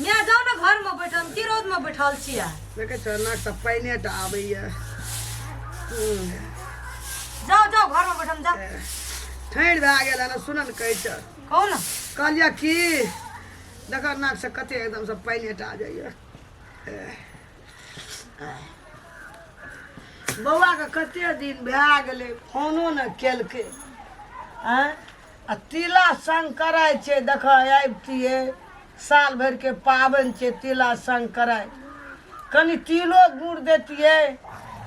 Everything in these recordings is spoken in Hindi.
मैं जाओ ना घर में बैठल की रोद में बैठल छिया देखे छ ना सब पानी टा आबैया जाओ जाओ घर में बैठल जा ठंड भए गेल ना सुन न कहै छ कौन कहलिया की देखा नाक से कते एकदम से पानी टा जाइए बौआ के कते दिन भए गेलै फोनो न केलकै आ तिला संग कराय छै देख आबितिए साल भर के पाबनि छै तिला संग कराय कनी तिलो गुड़ देतिए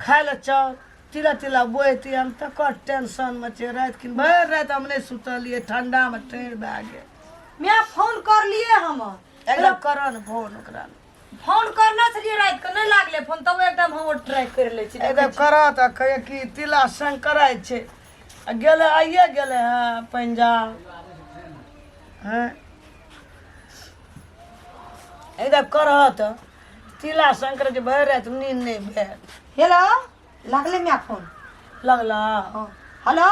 खाय ले चाउर तिला तिला बोइतिए हम तकर टेंशन में छै रात किन भरि रात हम नहीं सुतलिए ठंडा में ठंड भए गेल मैं फोन कर लिए हम एकदम करऽ न फोन ओकरा फोन करना छलिए रात के नहीं लागले फोन तब एकदम हम ट्राई कर ले छी एकदम करऽ त कहे कि तिला संग कराय छै गेले आइए गेले हैं पंजाब हैं एकदम करऽ त तिला संग करे जे भरि रात नींद नहीं भेल हेलो लागले मैं फोन लगला हेलो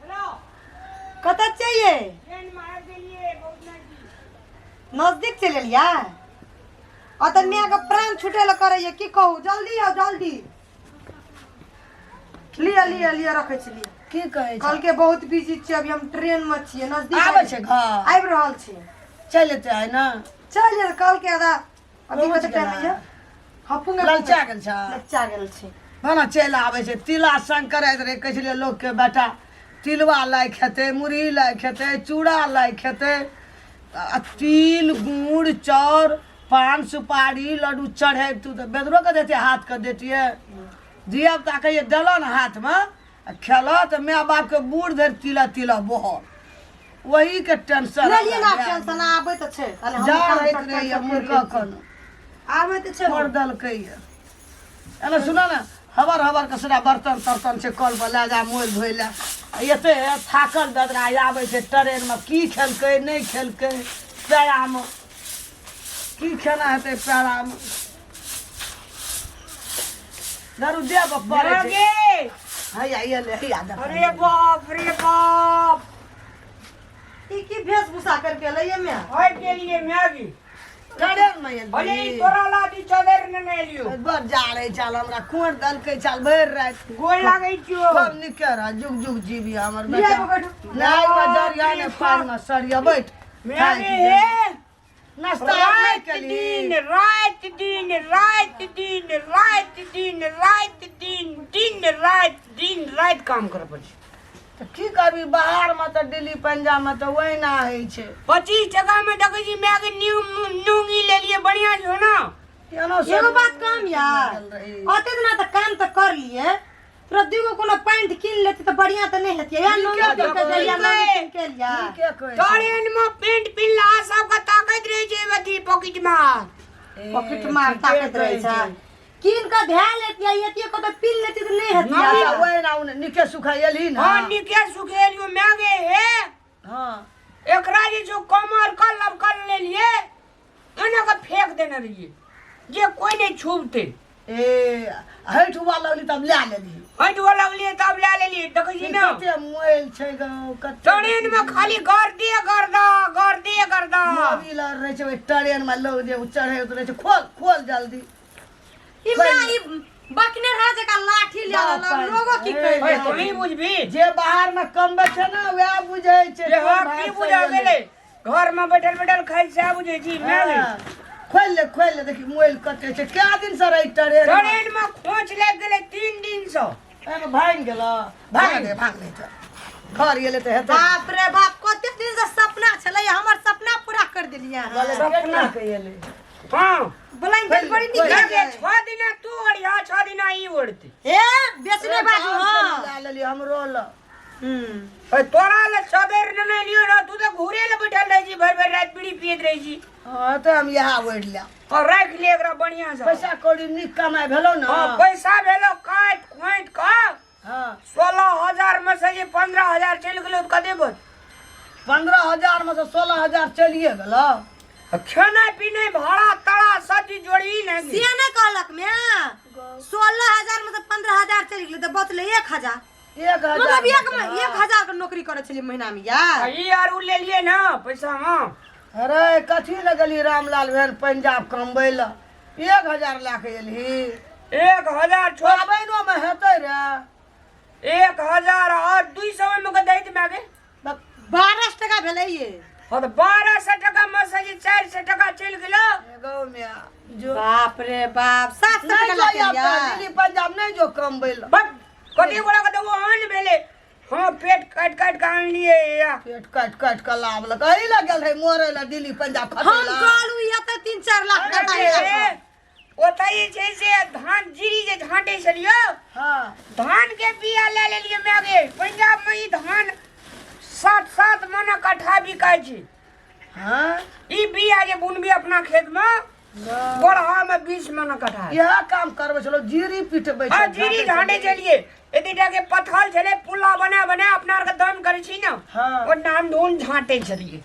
हेलो कत चाहिए नजदीक चले लिया अतन मियाँ का प्राण छूटे ला करे की कहू जल्दी आओ जल्दी लिया लिया लिया रखे छी लिया की कहे कल के बहुत बिजी छी अभी हम ट्रेन में छी नजदीक आबै छै घर आबि रहल छी चल एते है ना चल यार कल के आधा अभी कते टाइम है हपुंगे ललचा गेल छ ललचा गेल छी भाना चल आबै छै तिला संग करैत रहे कहै छलिए लोग के बेटा तिलवा लाई खेते मुरही लाई खेते चूड़ा लाई खेते तिल गुड़ चाउर पान सुपारी लड्डू चढ़े तू तो बेदरो के देते हाथ के देतिए धिया पुता कहिए देलो न हाथ में खेलो तो माय बाप के बूढ़ धर तिला तिला बोहल वही के टेंशन ले लिए ना टेंशन आबै त छै जा रहत रही मुर्गा कन आबै त छै छोड़ दल कहिए एना सुना ना हबर हबर के सदा बर्तन तर्तन से कल पर ले जा मोल धोइ ले एते थाकल ददरा आबै छै ट्रेन में की खेलकै नहीं खेलकै पेड़ा में की खाना हेतै पेड़ा में दारू दे पड़े छै हैया ये ले हैया देख रे बाप ई की वेशभूषा करके लइए में होय के लिए मैगी ट्रेन में ये भले तोरा लादी चादर न ले लियो बर जा रे चल हमरा कोन दलकै चल भर रात गोल लागै छियो कम निकर जुग जुग जीवी हमर बेटा नहीं बजरिया ने पार में सरिया बैठ मैगी हे नाश्ता नहीं केली दिन रात दिन रात दिन रात दिन रात दिन दिन रात काम कर पड़ी तो की करबी बाहर में तो दिल्ली पंजाब में तो वही ना है छे 25 टका में देखै छी मैगी न्यूंगी ले लिए बढ़िया छो ना एगो बात काम यार अते दिन त काम त कर लिए प्रदीप को कोनो पैंट किन लेते तो बढ़िया त नहीं हेतिए यार नंबर के जरिया में किन के लिया ट्रेन में पैंट पिनला सब का ताकत रहे छै बदी पॉकेट मार ताकत रहे छै किन का ध्यान लेती है ये को तो पिन लेती तो नहीं हेतिए वही ना निके सुखायली ना हां निके सुखेलियो मैगे हे हां एकरा जे जो कमर कलब कर ले लिए एना का फेंक देने रहिए जे कोई नहीं छूबते ए हट हुआ लगली तब ले लेली हट वाला लिए तब ले लेली देखै छी ना कते मोबाइल छै गो कते ट्रेन में खाली गर्दी गर्दा मोबाइल रहे छै ट्रेन में लोग जे चढ़े उतरे छै खोल जल्दी ई मैं ई बकने रह जे का लाठी ले लोगो की ओए कहे तू नहीं बुझबी जे बाहर में कमबे छै ना वह बुझै छै जे हा की बुझा गेले घर में बैठल खाइ से बुझै छी मैगी खोल ले देखी मोबाइल कटे छै क्या दिन से रही ट्रेन में खोंच लग गेले 3 दिन से एमे भाग गेला भाग दे घर गेले तो हेतै बाप रे बाप कते दिन से सपना छले हमर सपना पूरा कर देलिए सपना कइले हां बोलाई बड़ी निक लगे 6 दिन तू ओढ़िया 6 दिन ई ओढ़ती ए बेचने बाजू हां ला लेली हमरो ल ओए तोरा ले सवेर न नहीं लियो ना तू तो घूरे ले बैठल रही छी भर रात बीड़ी पीत रही छी हां तो हम यहां ओढ़ लिया और रख ले एकरा बढ़िया से पैसा कौड़ी निक कमाई भेलो ना हां पैसा भेलो काट खोंट का हां 16000 में से ये 15000 चल गेलो त कदे बच 15000 में से 16000 चलिए गेलो खाना पीने भाड़ा तड़ा सब चीज जोड़ी नहीं सिया ने कहलक मैं 16000 में से 15000 चल गेल त बचले 1000 मतलब 1,000 के नौकरी करे छली महीना में यार। ई यार उ ले लिए ना पैसा में। अरे कथी लगली रामलाल भेल पंजाब कमबै ला 1,000 ला के एलही। 1,000 छोड़ पाबैनो में हेतै रे 1,000 और 200 में के दैत मागे 12 टका भेलै ये। और 1200 टका में से 400 टका चल गेलो गाँव में जो बाप रे बाप 700 नहीं टका जो लाके यहाँ यार। पे दिल्ली पंजाब नहीं जो कमबै ला। बस कथी बोला के वो आन भेले। हां पेट काट काट के आन लिए या पेट काट के लाभ लग कहीं लगल है मोरे ला दिल्ली पंजाब हम खतला। कहलू या त 3-4 लाख टका है। ओतई छै से धान जीरी जे झांटे छलियो हां धान के बिया ले लेलिए मागे पंजाब में ई धान 7-7 मन कट्ठा बिकाय छै। हां ई बिया जे बुनबी अपना खेत में बड़हा में 20 मन कट्ठा। यह काम करबे चलो जीरी पिटबै हां जीरी झांटे चलिए एदी के पथल छले पुल्ला बना बना अपना के दम करे छी ना। हां ओ नाम धोन झांटे छलिए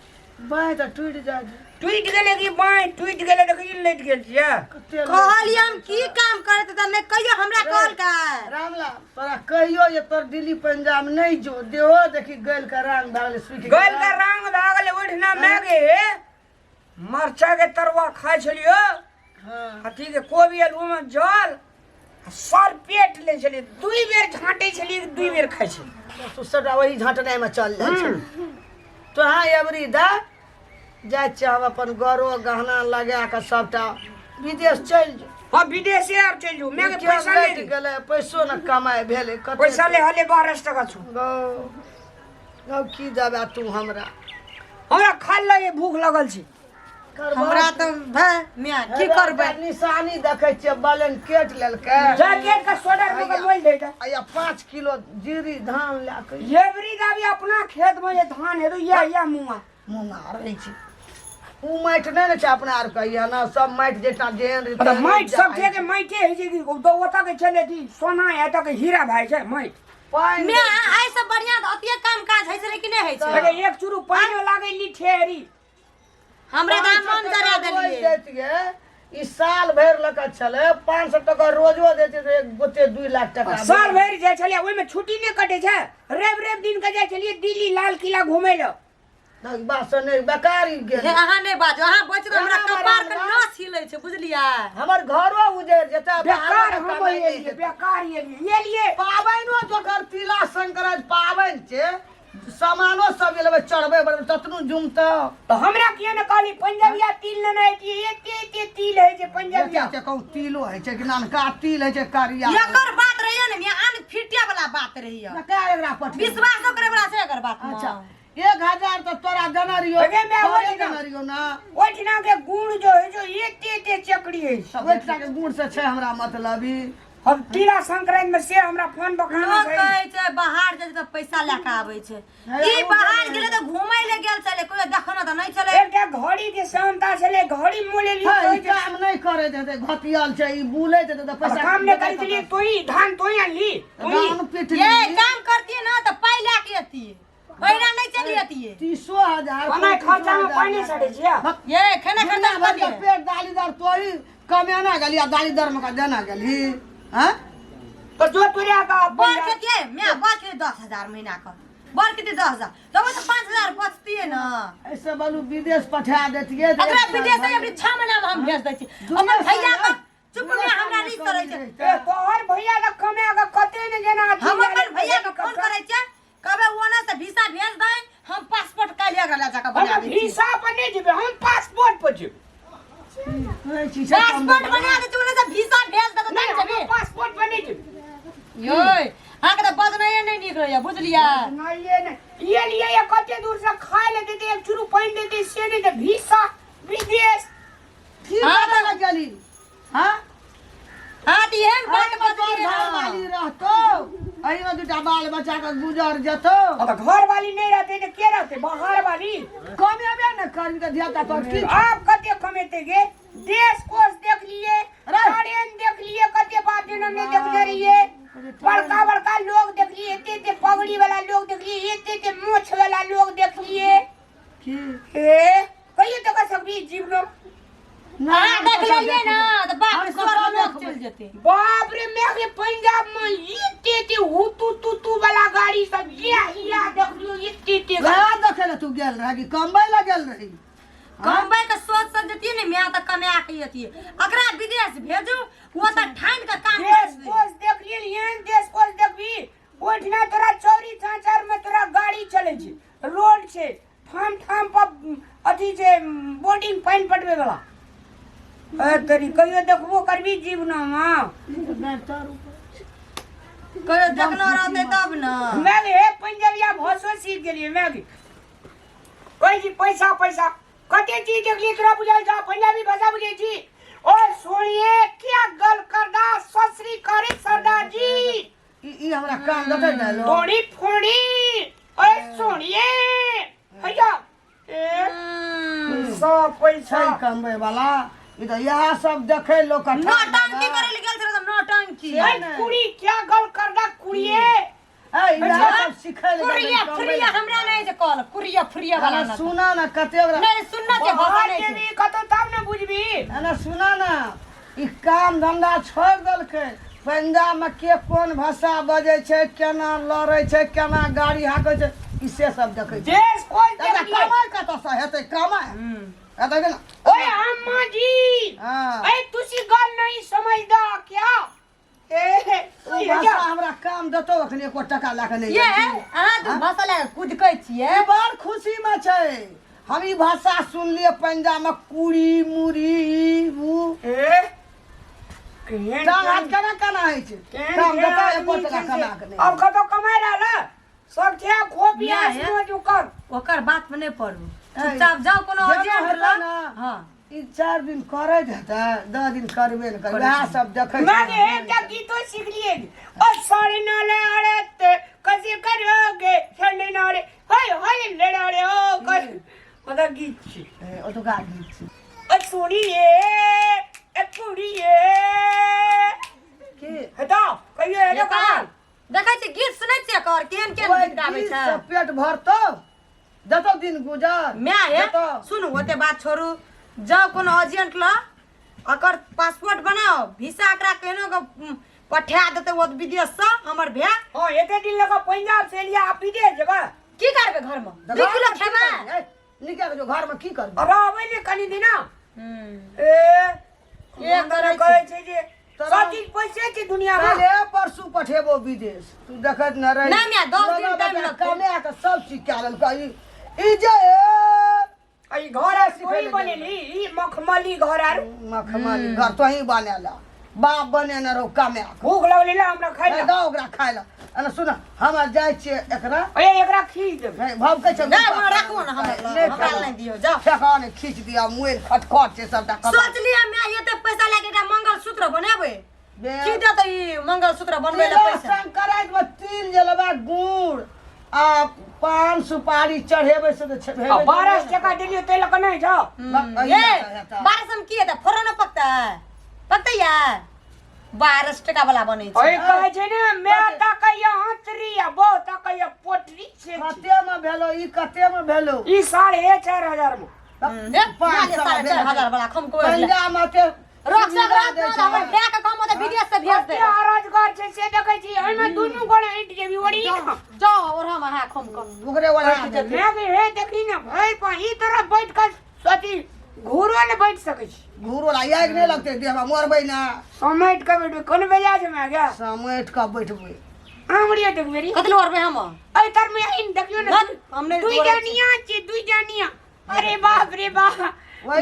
बाय त टूट जाय टूट गेले कि बाय टूट गेले देखि लेट गेल छिया। कहली हम की काम करत त ने कहियो हमरा कॉल का। रामला तोरा कहियो जे तोर दिल्ली पंजाब नहीं जो देहो देखी गल का रंग भागले सुख गल का रंग भागले उठना मागे मरचा के तरवा खाय छलियो। हां हथी के कोबी आलू में जल सर पेट ले छली 2 बेर झांटे छली 2 बेर खाय छी। तो सदा वही झांटने में चल जाय छै। तो हां एवरी दा जाय छै हम अपन गरो गहना लगा के सबटा विदेश चल जो। हां विदेश यार चल जो मैं के पैसा ले गेले पैसो न कमाए भेले कते पैसा ले हले 12 टका छु। गौ की जाबे तू हमरा खा लगे भूख लगल छी। हमरा त भाई मियां की करबै निशानी देखै छियै बलन केट लेलकै जैकेट का स्वेटर में मोल देता या 5 किलो जीरी धान ला के एवरी दाबी अपना खेत में ये धान है तो या मुआ मुंगा रहै छै। उ माटि नै ने छै अपना आर कहिया ना सब माटि जेटा जेहन रीते माइट सब जगह माइटे है जे तो ओता के चले थी सोना है त के हीरा भाई छै माइट पानी मियां आइ से बढ़िया त अतिए काम काज है से कि नै है छै। लगे एक चुरू पानी लागे ली ठेरी हमरे दाम मन करा देलिए। ई साल भर लगा चले 500 टका रोजो देते तो एक गोटे 2 लाख टका साल भर जे छलिए ओइ में छुट्टी नै कटे छै। रेब दिन के जाय छलिए दिल्ली लाल किला घुमै ल बात नै बेकारी गेल। अहाँ नै बाजो अहाँ बच के हमरा कपार के नस हिलै छै बुझलियै। हमर घरो उजैर जेता बेकार हम एलिए बेकार एलिए पाबैनो जोकर तिला संक्रांति पाबैन छै सामानो सब लेबे चढ़बे ततनु जुमत तो हमरा किया न कहली पंजाबिया तिल न नै कि एते तिल है जे पंजाबिया के कहू तिलो है छै कि नानका तिल है छै करिया एकर बात रहिए न मियां आन फिटिया वाला बात रहिए का एकरा पठ विश्वास करे वाला छै एकर बात। अच्छा 1000 तो तोरा देना रियो अगे मैं वही देना रियो ना ओठना के गुण जो है जो एते चकड़ी है ओठना के गुण से छै हमरा मतलबी। हम तिला संक्रांति में से हमरा फोन बखाना लोग छै कहै छै बाहर जे त पैसा लेके आबै छै ई बाहर गेले त घुमै ले गेल छले कोई देखना त नै चले। एकटा घड़ी के संता छले घड़ी मोले ली है काम नै करे देते घटियाल छै ई बुले देते त पैसा काम नै करै छली तोई धान तोई ली धान पिट ये काम करती ना त पाई लेके आती पहिरा नै चली आती 300,000 हमारे खर्चा में पानी सड़े छिया। ये खाना खाना भर के पेट दालीदार तोरी कमेना गेली आ दालीदार में का देना गेली हां तो जो तुरिया का बर के के मैं बर के 10,000 महीना का बर के 10,000 तब तो 5,000 बचती है ना। ऐसे बोलू विदेश पठा देतिए अगला विदेश से अभी 6 महीना में हम भेज दै छी अपन भैया का चुप में हमरा नहीं करे छै। ए तोहर भैया का कमे का कते ने जना हम अपन भैया का फोन करे छै कबे ओना से वीसा भेज दे हम पासपोर्ट कालिया गला जाके बना दे वीसा पर नहीं जेबे हम पासपोर्ट पर जेबे पासपोर्ट बना दे ओना से वीसा भेज दे त नहीं जेबे पासपोर्ट पर नहीं जेबे योय हां के बजनाय नहीं निक रहया बुझलिया नहीं ये लिए ये कते दूर से खा ले देते एक चुरू पानी देते से नहीं दे वीसा विदेश हां लगा गेली हां हां दिहन बात बजली वाली रहतो अई में दुटा बाल बच्चा का गुजर जतो अब घर वाली नहीं रहते तो के रहते बाहर वाली कमेबे न करी के दिया तो की आप कते कमेते गे देश कोस देख लिए ट्रेन देख लिए कते बात दिन में देखने रहिए बड़का बड़का लोग देख लिए एते पगड़ी वाला लोग देख लिए एते मोछ वाला लोग देख लिए की ए कहिए तो का सकबी जीवन ना देख लिए ना तो बाप स्वर्ग में चल जेते बाप रे मैं के पंजाब में एते एते हुतू तुतू वाला गाड़ी सब या देख लियो इत्ते लगा देखे ना तू गेल रही कि कमबै ला गेल रही कमबै के सोच से जतिए ने मैं त कमा के यतिए अकरा विदेश भेजू वो त ठाइन के काम देश कोस देख लियन देश कोस देखबी ओठना तोरा चौरी चाचर में तोरा गाड़ी चले छै रोड छै ठाम ठाम पर अथी छै बोर्डिंग पाइन पटवे वाला ए तेरी कहियो देखबो करबी जीवनमा कहियो देखना रहते तब न मैं हे पंजाबिया भाषा सीख गेलिए मैं कोई जी पैसा पैसा कते चीज देख लिए तोरा बुझाई जा पंजाबी भाषा बुझे छी ओ सुनिए क्या गल करदा ससरी करे सरदार जी ई हमरा कान देते न लो थोड़ी फोड़ी ओए सुनिए भैया सब पैसा सही कमबै वाला ई तो यह सब देखे लोग का नौटंकी करे ले गेल छल नौटंकी ए कुड़ी क्या गल करदा कुड़िए ए इधर सब सिखै ले कुरिया हमरा नहीं जे कॉल कुरिया फ्रिया वाला ना सुना ना कते ओकरा नहीं सुनना के भाषा नहीं देवी कतो तब न बुझबी ना सुना ना ई काम धंधा छोड़ देलकै पंजाब में के कोन भाषा बजे छै केना लड़ै छै केना गाड़ी हाकै छै ई से सब देखै छै देश कोई तब देख कमाई कतऽ से हेतै कमाई एतऽ गेल ओए अम्मा जी हां ए तुसी गल नहीं समझदा क्या ए ई भाषा हमरा काम देतो अखनी एको टका लाके नहीं ये अहाँ तो भाषा ले कूदकै छियै ई बड़ खुशी में छै हम ई भाषा सुनलिए पंजाब में कुड़ी मुरी ऊ ए टांग हाथ केना केना होइ छै काम देतो एको टका कमा के नहीं अब कतो कमाई रहला सब छै खोपिया समझ कर ओकर बात में नहीं पड़ू चुपचाप जाओ कोनो एजेंट हेतै ला ना हां ई 4 दिन करे हेतै 10 दिन करबे न करबे वएह सब देखै मैं एकटा गीतो सीख लिए ओ साड़ी नाले अड़े कैसे करोगे छड़ने नाले हाय हाय लड़ाड़े ओ कर मतलब गीत छी ओतुका गीत छै ओ सुनिए ए कुड़िए की हटा कहिए ये ये कान देखै छी गीत सुनै छियै कर केन केन गीत गाबै गीत छै से पेट भरतो देतो दिन गुजर मैं है देतो सुन होते बात छोड़ू जाओ कोनो एजेंट ला अकर पासपोर्ट बनाओ वीसा एकरा केनो के पठा देते वो विदेश से हमर भे हां एते दिन लगा पंजाब से लिया आप विदेश जगह की करबे घर में 2 किलो खेबे निकल जो घर में की करबे अब आवे ने कनी दिना ये करे कहै छै जे सब चीज पैसे छै दुनिया में पहले परसू पठेबो विदेश तू देखत न रही नहीं, मैं 10 दिन टाइम लगतै। कमे के सब चीज कए लेलकै ई जे आई घर आ कोई बनेली ई मखमली घर आर मखमली घर तो ही बनेला बाप बने न रहो कमे भूख लगली ला हमरा खाइ ला दो ओकरा खाय ला अने सुन हम जाय छियै एकरा ए एकरा खींच दे नहीं भाव कहै छै नहीं वो रखो ना हमरा नहीं दियो जाओ फेकाने खींच दिया मुएल खटखट छै सबटा सोच लिया मैं ये तो पैसा लेके एकटा मंगलसूत्र बनेबे बे की दे तो ई मंगलसूत्र बनबे ले पैसा संकराइत में तिल जलबा गुड़ आ पान सुपारी चढ़ेबे से तो छेबे 12 टका देलियो ते लक नहीं छ ये 12 में की है फोरन न पकता है पकता है 12 टका वाला बने छै ओए कहै छै ने मैं तकैया हंसरी आ बो तकैया पोटरी छै कते में भेलो ई कते में भेलो ई 4500 में 4,500 वाला खम को पंजाब में ते रक्षक रात में हमर भैया के काम होते विदेश से भेज दे रोजगार छै से देखै छी ओइ में दुनू गोड़े हट जेबी ओड़ी जाओ और हम हा खम कर ओकरे वाला मैं भी हे देखी ना भाई पा ई तरफ बैठ कर सती घूरो ने बैठ सकै छी घूरो ला याद नहीं लगते देह में मरबै ना समेट के बैठ कोन बेजा छै मैं गया समेट के बैठबै आंगड़िया देख मेरी कतलो और हम अई तर में इन देखियो ना हमने दुई जानिया छी दुई जानिया अरे बाप रे बाप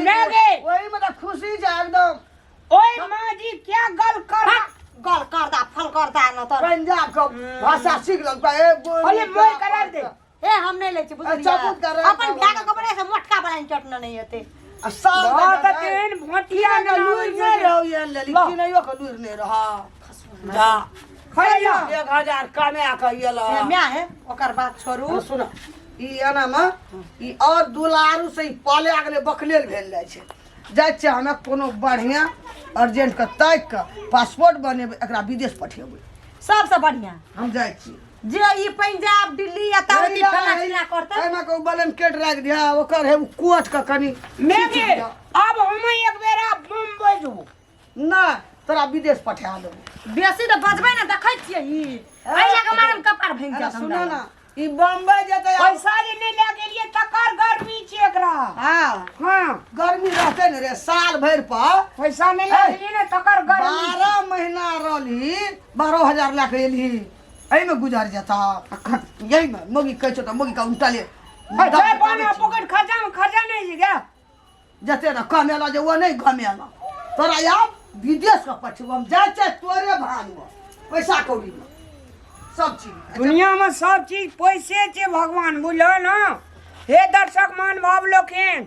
मैं गए वही में तो खुशी छै एकदम ओए मां जी क्या गल कर गल करदा फल करदा न तो पंजाब का भाषा सीख लग ए अरे मोय करा दे ए हम नहीं ले छी बुझलिया अच्छा, बुझ कर रहे अपन भैया के कपड़े से मोटका बनाई चटना नहीं होते सब बहुत तेन भोटिया का लूर नहीं रहो ये लली कि नहीं का लूर नहीं रहा जा खैया 1000 कमे आ के येला मैं है ओकर बात छोड़ू सुन ई एना में ई और दुलारू से पाले आगले बकलेल भेल जाय छै जाय छै हमें कोनो बढ़िया अर्जेंट के ताक के पासपोर्ट बनेबै एकरा विदेश पठेबै सबसे बढ़िया हम जाय छी जे ई पंजाब दिल्ली या तावती फला चिला करता एमे को ब्लैंकेट राख दिया ओकर है कोट के कनी मैं के अब हम एक बेरा बम्बई जबो ना तोरा विदेश पठा देबो बेसी तो बजबै ना देखै छियै ई अइला के मारम कपार भइल अरे जा सुनो ना ई बम्बई जेतै पैसा जे नहीं ले गेलिए तकर गर्मी छे एकरा हां हां गर्मी रहते न रे साल भर पर पैसा नहीं ले गेलिए ना तकर गर्मी 12 महीना रहली 12,000 लाख एली एहि में गुजर जाता यही में मोगी कह छो त मोगी का उल्टा ले जय पाना पॉकेट खर्चा नहीं जी क्या जते ना कमेला जे वो नहीं कमेला तोरा यार विदेश का पछुम जाय छै तोरे भान में पैसा कौड़ी में सब चीज दुनिया में सब चीज पैसे छे भगवान बुझलो ना हे दर्शक मान भाव लोकेन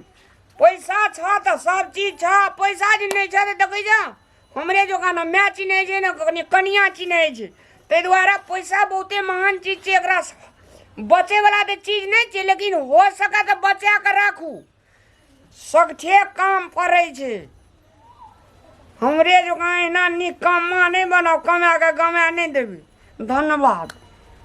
पैसा छ त सब चीज छ पैसा जे नहीं छ त देखै जा हमरे जो गाना मैच नहीं छै ना कनिया चिन्है छै तै द्वारा पैसा बहुते महान चीज छै एकरा बचे वाला तो चीज नहीं छै लेकिन हो सके तो बचा के राखू सगठे काम पड़े छै हमरे जो एना निकम्मा नहीं बनाओ कमा के गमा नहीं देबी धन्यवाद।